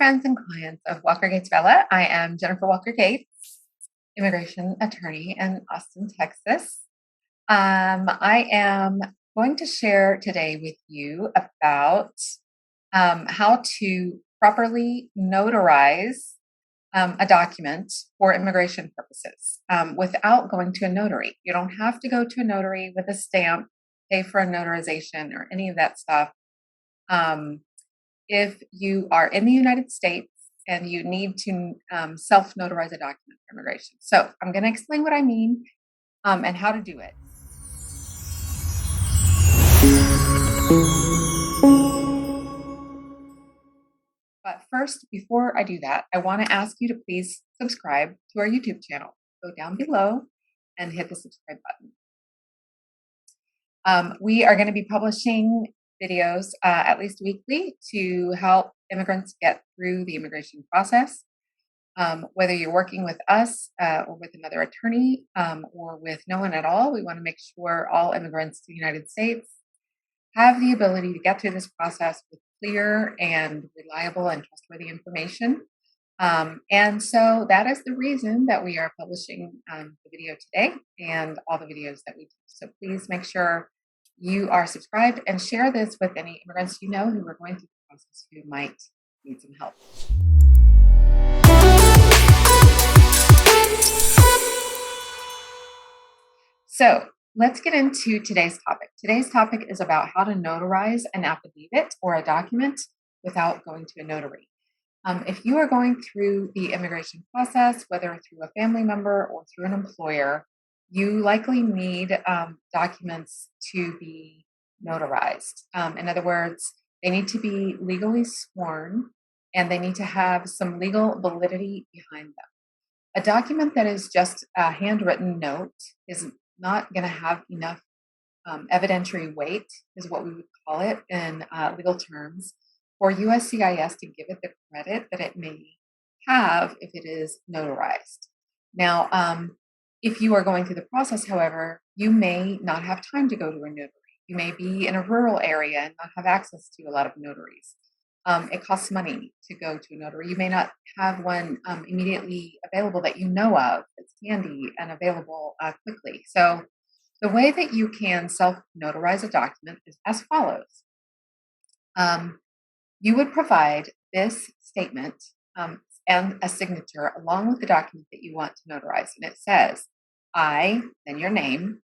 friends and clients of Walker Gates Vella. I am Jennifer Walker Gates, immigration attorney in Austin, Texas. I am going to share today with you about how to properly notarize a document for immigration purposes without going to a notary. You don't have to go to a notary with a stamp, pay for a notarization or any of that stuff. If you are in the United States and you need to self-notarize a document for immigration. So I'm going to explain what I mean and how to do it. But first, before I do that, I want to ask you to please subscribe to our YouTube channel. Go down below and hit the subscribe button. We are going to be publishing videos at least weekly to help immigrants get through the immigration process. Whether you're working with us or with another attorney or with no one at all, we want to make sure all immigrants to the United States have the ability to get through this process with clear and reliable and trustworthy information. And so that is the reason that we are publishing the video today and all the videos that we do. So please make sure you are subscribed and share this with any immigrants you know who are going through the process who might need some help. So let's get into today's topic. Today's topic is about how to notarize an affidavit or a document without going to a notary. If you are going through the immigration process, whether through a family member or through an employer, you likely need documents to be notarized. In other words, they need to be legally sworn and they need to have some legal validity behind them. A document that is just a handwritten note is not going to have enough evidentiary weight, is what we would call it in legal terms, for USCIS to give it the credit that it may have if it is notarized. Now, if you are going through the process, however, you may not have time to go to a notary. You may be in a rural area and not have access to a lot of notaries. It costs money to go to a notary. You may not have one immediately available that you know of that's handy and available quickly. So the way that you can self-notarize a document is as follows. You would provide this statement and a signature along with the document that you want to notarize. And it says, I, then your name,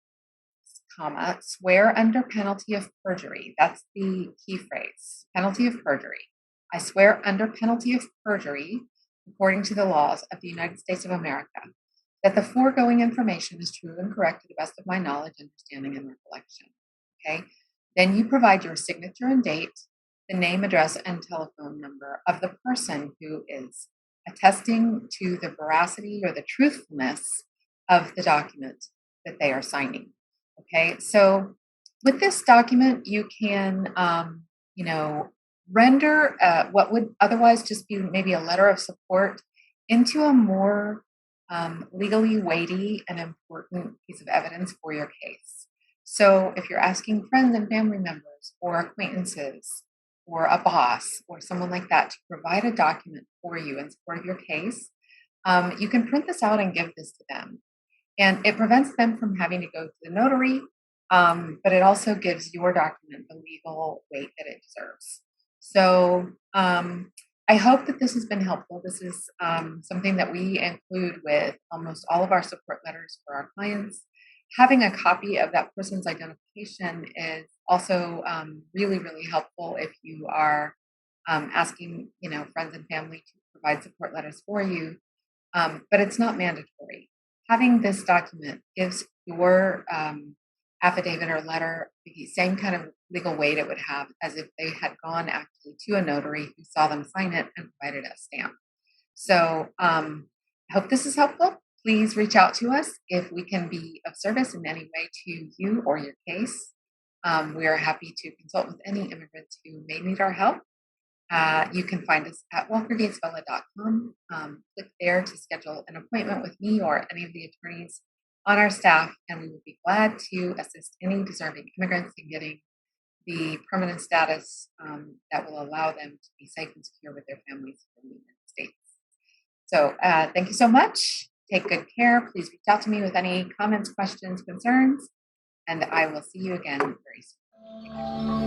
comma, swear under penalty of perjury. That's the key phrase, penalty of perjury. I swear under penalty of perjury, according to the laws of the United States of America, that the foregoing information is true and correct to the best of my knowledge, understanding, and recollection. Okay. Then you provide your signature and date, the name, address, and telephone number of the person who is attesting to the veracity or the truthfulness of the document that they are signing. Okay, so with this document, you can, render what would otherwise just be maybe a letter of support into a more legally weighty and important piece of evidence for your case. So if you're asking friends and family members or acquaintances or a boss or someone like that to provide a document for you in support of your case, you can print this out and give this to them. And it prevents them from having to go to the notary, but it also gives your document the legal weight that it deserves. So I hope that this has been helpful. This is something that we include with almost all of our support letters for our clients. Having a copy of that person's identification is also really, really helpful if you are asking, friends and family to provide support letters for you, but it's not mandatory. Having this document gives your affidavit or letter the same kind of legal weight it would have as if they had gone actually to a notary who saw them sign it and provided a stamp. So I hope this is helpful. Please reach out to us if we can be of service in any way to you or your case. We are happy to consult with any immigrants who may need our help. You can find us at walkergatesvella.com. Click there to schedule an appointment with me or any of the attorneys on our staff, and we would be glad to assist any deserving immigrants in getting the permanent status that will allow them to be safe and secure with their families in the United States. So thank you so much. Take good care. Please reach out to me with any comments, questions, concerns, and I will see you again very soon.